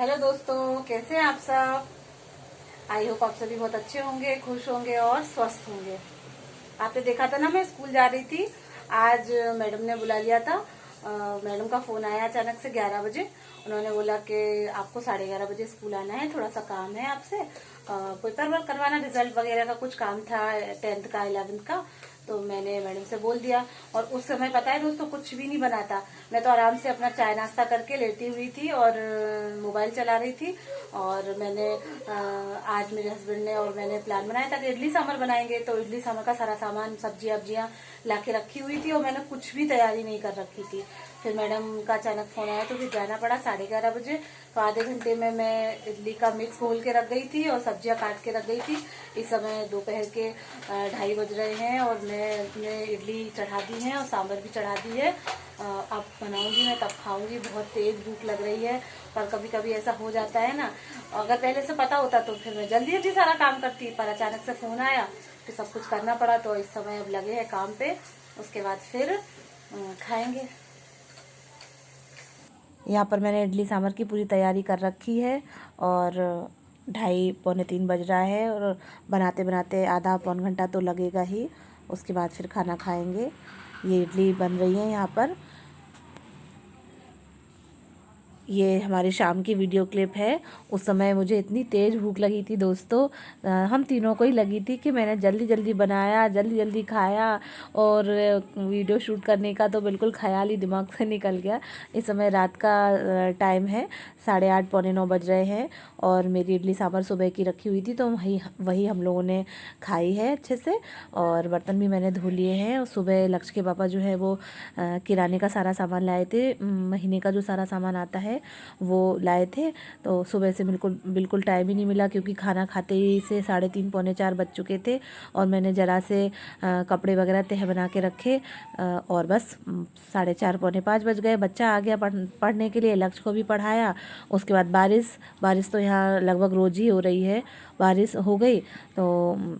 Hello दोस्तों, कैसे हैं आप सब। आई होप आप सभी बहुत अच्छे होंगे, खुश होंगे और स्वस्थ होंगे। आपने देखा था ना, मैं स्कूल जा रही थी। आज मैडम ने बुला लिया था। मैडम का फोन आया अचानक से 11 बजे। उन्होंने बोला कि आपको 11:30 बजे स्कूल आना है, थोड़ा सा काम है आपसे। पेपर वर्क करवाना, रिजल्ट वगैरह का कुछ काम था, 10th का 11th का। तो मैंने मैडम से बोल दिया। और उस समय पता है दोस्तों, कुछ भी नहीं बना था। मैं तो आराम से अपना चाय नाश्ता करके लेटी हुई थी और मोबाइल चला रही थी। और मैंने आज मेरे हस्बैंड ने और मैंने प्लान बनाया था कि इडली सांभर बनाएंगे। तो इडली सांभर का सारा सामान, सब्जियां वब्जियां ला के रखी हुई थी और मैंने कुछ भी तैयारी नहीं कर रखी थी। फिर मैडम का अचानक फोन आया तो फिर जाना पड़ा 11:30 बजे। तो आधे घंटे में मैं इडली का मिक्स घोल के रख गई थी और सब्जियां काट के रख गई थी। इस समय दोपहर के 2:30 बज रहे हैं और मैंने इडली चढ़ा दी है और सांभर भी चढ़ा दी है। अब बनाऊंगी मैं, तब खाऊंगी। बहुत तेज भूख लग रही है, पर कभी कभी ऐसा हो जाता है ना। अगर पहले से पता होता तो फिर मैं जल्दी जल्दी सारा काम करती, पर अचानक से फोन आया तो सब कुछ करना पड़ा। तो इस समय अब लगे हैं काम पे, उसके बाद फिर खाएंगे। यहाँ पर मैंने इडली सांभर की पूरी तैयारी कर रखी है और 2:30 पौने 3 बज रहा है और बनाते बनाते आधा पौन घंटा तो लगेगा ही। उसके बाद फिर खाना खाएंगे। ये इडली बन रही है यहाँ पर। ये हमारी शाम की वीडियो क्लिप है। उस समय मुझे इतनी तेज़ भूख लगी थी दोस्तों, हम तीनों को ही लगी थी कि मैंने जल्दी जल्दी बनाया, जल्दी जल्दी खाया। और वीडियो शूट करने का तो बिल्कुल ख्याल ही दिमाग से निकल गया। इस समय रात का टाइम है, 8:30 पौने 9 बज रहे हैं। और मेरी इडली सांभर सुबह की रखी हुई थी तो वही वही हम लोगों ने खाई है अच्छे से। और बर्तन भी मैंने धो लिए हैं। और सुबह लक्ष्य के पापा जो है वो किराने का सारा सामान लाए थे, महीने का जो सारा सामान आता है वो लाए थे। तो सुबह से बिल्कुल बिल्कुल टाइम ही नहीं मिला, क्योंकि खाना खाते ही से 3:30 पौने 4 बज चुके थे। और मैंने ज़रा से कपड़े वगैरह तह बना के रखे और बस 4:30 पौने 5 बज गए। बच्चा आ गया पढ़ने के लिए, लक्ष्य को भी पढ़ाया। उसके बाद बारिश बारिश तो यहाँ लगभग रोज़ ही हो रही है। बारिश हो गई तो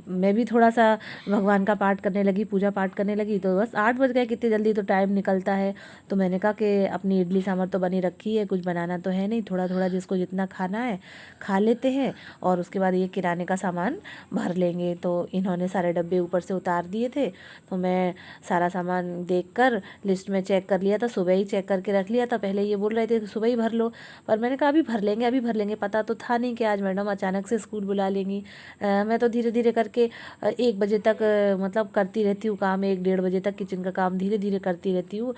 मैं भी थोड़ा सा भगवान का पाठ करने लगी, पूजा पाठ करने लगी। तो बस 8 बज गए, कितनी जल्दी तो टाइम निकलता है। तो मैंने कहा कि अपनी इडली सांभर तो बनी रखी है, कुछ बनाना तो है नहीं, थोड़ा थोड़ा जिसको जितना खाना है खा लेते हैं और उसके बाद ये किराने का सामान भर लेंगे। तो इन्होंने सारे डब्बे ऊपर से उतार दिए थे। तो मैं सारा सामान देखकर लिस्ट में चेक कर लिया था, सुबह ही चेक करके रख लिया था। पहले ये बोल रहे थे कि सुबह ही भर लो, पर मैंने कहा अभी भर लेंगे, अभी भर लेंगे। पता तो था नहीं कि आज मैडम अचानक से स्कूल बुला लेंगी। मैं तो धीरे धीरे करके 1 बजे तक मतलब करती रहती हूँ काम, 1 डेढ़ बजे तक किचन का काम धीरे धीरे करती रहती हूँ।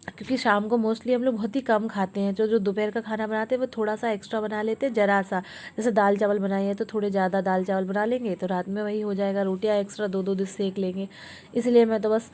क्योंकि शाम को मोस्टली हम लोग बहुत ही कम खाते हैं। जो जो दोपहर का खाना बनाते हैं वो थोड़ा सा एक्स्ट्रा बना लेते हैं, ज़रा सा। जैसे दाल चावल बनाए हैं तो थोड़े ज़्यादा दाल चावल बना लेंगे, तो रात में वही हो जाएगा, रोटियां एक्स्ट्रा 2-2 डिश सेक लेंगे। इसलिए मैं तो बस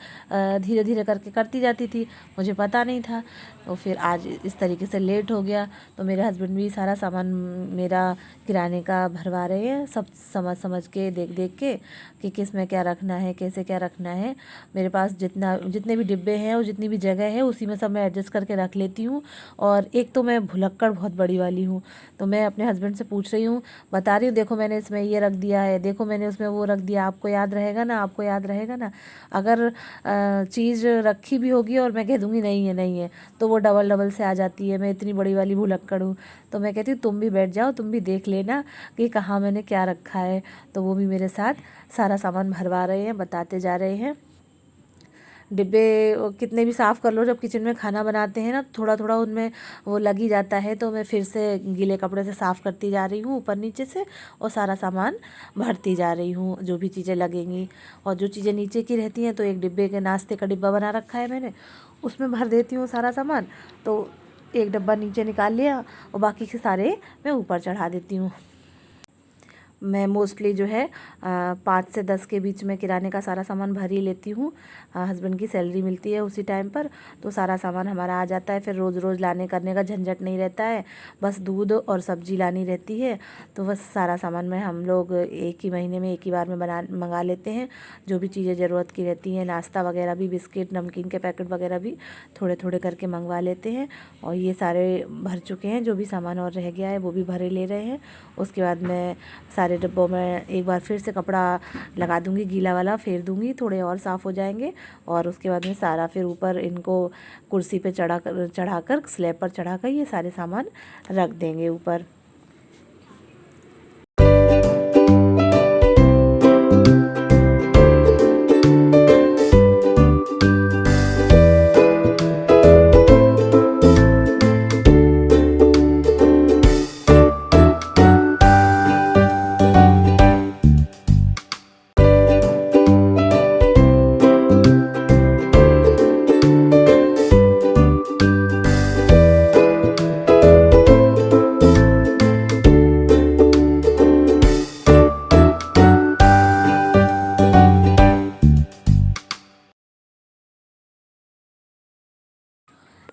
धीरे धीरे करके करती जाती थी, मुझे पता नहीं था। तो फिर आज इस तरीके से लेट हो गया। तो मेरे हस्बैंड भी सारा सामान मेरा किराने का भरवा रहे हैं, सब समझ समझ के, देख देख के कि किस में क्या रखना है, कैसे क्या रखना है। मेरे पास जितने भी डिब्बे हैं और जितनी भी जगह है उसी में सब मैं एडजस्ट करके रख लेती हूँ। और एक तो मैं भुलक्कड़ बहुत बड़ी वाली हूँ। तो मैं अपने हस्बैंड से पूछ रही हूँ, बता रही हूँ, देखो मैंने इसमें ये रख दिया है, देखो मैंने उसमें वो रख दिया, आपको याद रहेगा ना, आपको याद रहेगा ना। अगर चीज़ रखी भी होगी और मैं कह दूँगी नहीं है नहीं है, तो वो डबल डबल से आ जाती है। मैं इतनी बड़ी वाली भुलक्कड़ हूँ। तो मैं कहती हूँ तुम भी बैठ जाओ, तुम भी देख लेना कि कहाँ मैंने क्या रखा है। तो वो भी मेरे साथ सारा सामान भरवा रहे हैं, बताते जा रहे हैं। डिब्बे कितने भी साफ़ कर लो, जब किचन में खाना बनाते हैं ना, थोड़ा थोड़ा उनमें वो लग ही जाता है। तो मैं फिर से गीले कपड़े से साफ़ करती जा रही हूँ ऊपर नीचे से, और सारा सामान भरती जा रही हूँ जो भी चीज़ें लगेंगी। और जो चीज़ें नीचे की रहती हैं तो एक डिब्बे के नाश्ते का डिब्बा बना रखा है मैंने, उसमें भर देती हूँ सारा सामान। तो एक डब्बा नीचे निकाल लिया और बाकी के सारे मैं ऊपर चढ़ा देती हूँ। मैं मोस्टली जो है 5 से 10 के बीच में किराने का सारा सामान भर ही लेती हूँ। हस्बैंड की सैलरी मिलती है उसी टाइम पर, तो सारा सामान हमारा आ जाता है। फिर रोज़ रोज़ लाने करने का झंझट नहीं रहता है, बस दूध और सब्जी लानी रहती है। तो बस सारा सामान में हम लोग एक ही महीने में एक ही बार में मंगा लेते हैं। जो भी चीज़ें ज़रूरत की रहती हैं, नाश्ता वगैरह भी, बिस्किट नमकीन के पैकेट वगैरह भी थोड़े थोड़े करके मंगवा लेते हैं। और ये सारे भर चुके हैं, जो भी सामान और रह गया है वो भी भरे ले रहे हैं। उसके बाद मैं सारे सारे डिब्बों में एक बार फिर से कपड़ा लगा दूँगी, गीला वाला फेर दूँगी, थोड़े और साफ़ हो जाएंगे। और उसके बाद में सारा फिर ऊपर इनको कुर्सी पे चढ़ाकर स्लैब पर चढ़ाकर ये सारे सामान रख देंगे ऊपर।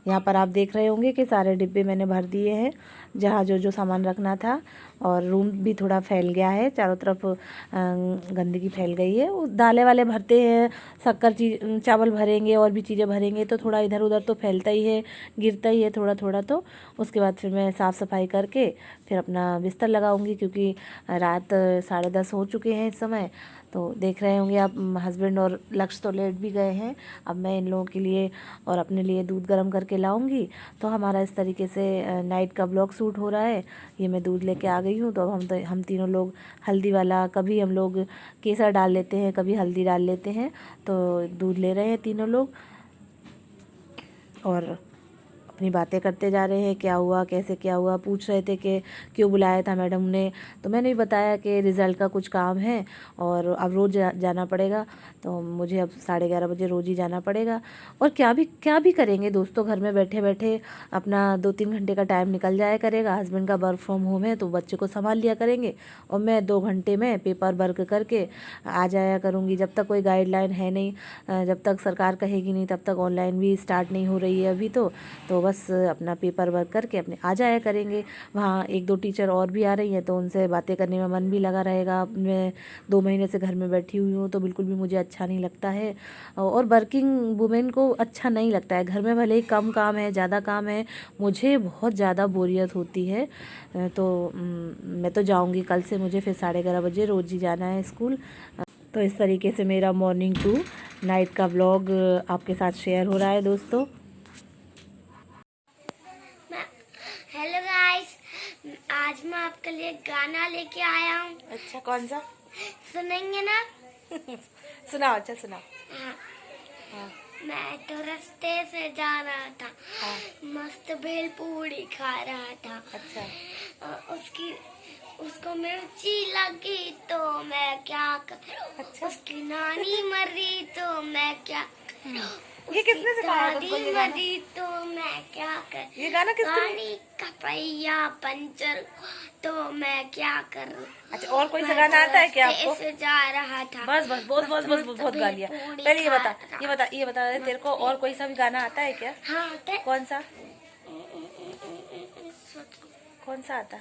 यहाँ पर आप देख रहे होंगे कि सारे डिब्बे मैंने भर दिए हैं, जहाँ जो जो सामान रखना था। और रूम भी थोड़ा फैल गया है, चारों तरफ गंदगी फैल गई है। वो दालें वाले भरते हैं, शक्कर चावल भरेंगे और भी चीज़ें भरेंगे तो थोड़ा इधर उधर तो फैलता ही है, गिरता ही है थोड़ा थोड़ा। तो उसके बाद फिर मैं साफ़ सफाई करके फिर अपना बिस्तर लगाऊंगी, क्योंकि रात 10:30 हो चुके हैं इस समय। तो देख रहे होंगे आप, हस्बैंड और लक्ष्य तो लेट भी गए हैं। अब मैं इन लोगों के लिए और अपने लिए दूध गर्म करके लाऊंगी। तो हमारा इस तरीके से नाइट का ब्लॉग शूट हो रहा है। ये मैं दूध लेके आ गई हूँ। तो अब हम तीनों लोग हल्दी वाला, कभी हम लोग केसर डाल लेते हैं, कभी हल्दी डाल लेते हैं। तो दूध ले रहे हैं तीनों लोग और अपनी बातें करते जा रहे हैं, क्या हुआ कैसे क्या हुआ। पूछ रहे थे कि क्यों बुलाया था मैडम ने। तो मैंने भी बताया कि रिज़ल्ट का कुछ काम है और अब रोज़ जाना पड़ेगा। तो मुझे अब 11:30 बजे रोज़ ही जाना पड़ेगा। और क्या भी करेंगे दोस्तों, घर में बैठे बैठे अपना 2-3 घंटे का टाइम निकल जाया करेगा। हस्बैंड का वर्क फ्रॉम होम है तो बच्चे को संभाल लिया करेंगे और मैं 2 घंटे में पेपर वर्क करके आ जाया करूँगी। जब तक कोई गाइडलाइन है नहीं, जब तक सरकार कहेगी नहीं, तब तक ऑनलाइन भी स्टार्ट नहीं हो रही है अभी। तो बस अपना पेपर वर्क करके अपने आ जाया करेंगे। वहाँ 1-2 टीचर और भी आ रही हैं तो उनसे बातें करने में मन भी लगा रहेगा। मैं 2 महीने से घर में बैठी हुई हूँ तो बिल्कुल भी मुझे अच्छा नहीं लगता है। और वर्किंग वुमेन को अच्छा नहीं लगता है। घर में भले ही कम काम है, ज़्यादा काम है, मुझे बहुत ज़्यादा बोरियत होती है। तो मैं तो जाऊँगी कल से, मुझे फिर 11:30 बजे रोज़ ही जाना है स्कूल। तो इस तरीके से मेरा मॉर्निंग टू नाइट का व्लॉग आपके साथ शेयर हो रहा है दोस्तों। हेलो गाइस, आज मैं आपके लिए गाना लेके आया हूँ। अच्छा, कौन सा सुनेंगे ना? सुनाओ, अच्छा सुनाओ। हाँ। मैं तो रास्ते से जा रहा था। हाँ। मस्त भेल पूरी खा रहा था। अच्छा। उसको मिर्ची लगी तो मैं क्या करूं? अच्छा। उसकी नानी मरी तो मैं क्या करूं? ये किसने सिखाया तुमको ये गाना? मरी तो मैं क्या करूं? ये गाना किसने? गाड़ी का पहिया पंचर तो मैं क्या करूं? अच्छा, और कोई सा गाना आता है क्या आपको? ऐसे जा रहा था। बस बहुत गा लिया। पहले ये बता तेरे को और कोई सा भी गाना आता है क्या? हाँ आता है। कौन सा? कौन सा आता?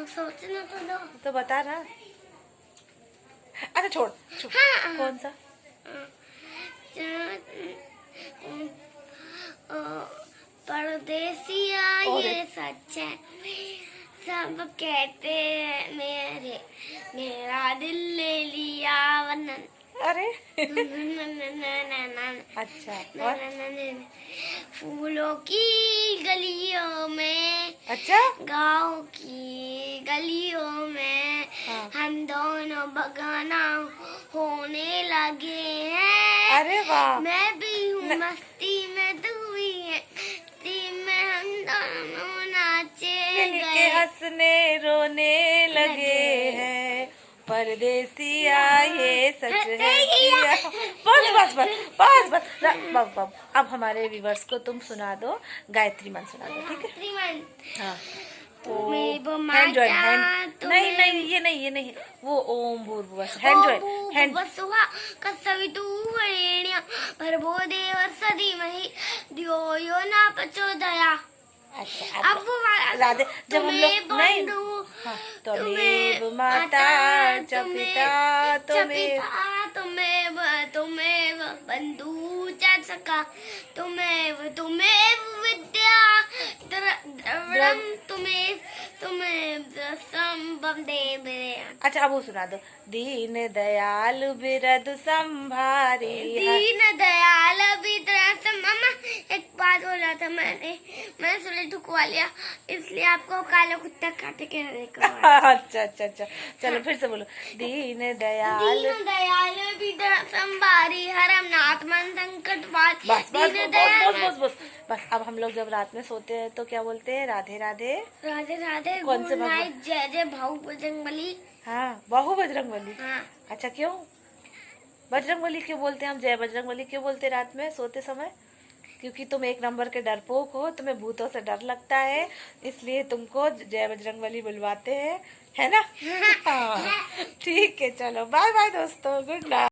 सोचना तो दो। तो बता ना। अच्छा छोड़। हाँ। कौन सा? परदेसिया ये सच है, सब कहते हैं मेरा दिल ले लिया वरना। अरे अच्छा। और? फूलों की गलियों में, अच्छा, गाँव की गलियों में, हाँ। हम दोनों बगाना होने लगे हैं। अरे वाह। मैं भी हूँ मस्ती में, तू भी है मस्ती में, हम दोनों नाचे के हंसने रोने लगे हैं, परदेसिया ये सच है। बस। अब हमारे व्यूवर्स को तुम सुना दो, गायत्री मंत्र सुना दो, ठीक है? हाँ। हैंड जॉइंट, नहीं ये नहीं, वो ओम भूर्भुवः हैंड जॉइंट, हैंड भर्गो देवस्य धीमहि धियो यो न प्रचोदयात्। अच्छा, अब वो राधे जब हम लोग नहीं, त्वमेव माता च पिता तुमेव बंधु च सखा, तुमेव विद्या तुम्हें तुम्हें संभव दे मेरे। अच्छा अब वो सुना दो। दीन दयाल बिरद संभारी। दीन दयाल मामा एक बात बोला था मैंने सुले ठुकवा लिया, इसलिए आपको काला कुत्ता काटे के देखा। अच्छा अच्छा अच्छा, चलो फिर से बोलो। दीन दयाल विद्या संभारी हरम नाथ मन संकट बस बस बस बस बस बस बस। अब हम लोग जब रात में सोते हैं तो क्या बोलते हैं? राधे राधे राधे राधे। कौन से गुड भगवान? नाइट, जय जय भाऊ बजरंगबली। हाँ, बाहु बजरंगबली। हाँ, अच्छा क्यों बजरंगबली क्यों बोलते हैं हम? जय बजरंगबली क्यों बोलते हैं रात में सोते समय? क्योंकि तुम एक नंबर के डरपोक हो, तुम्हें भूतों से डर लगता है, इसलिए तुमको जय बजरंगबली बुलवाते हैं, है ना? हाँ ठीक है, चलो बाय बाय दोस्तों, गुड नाइट।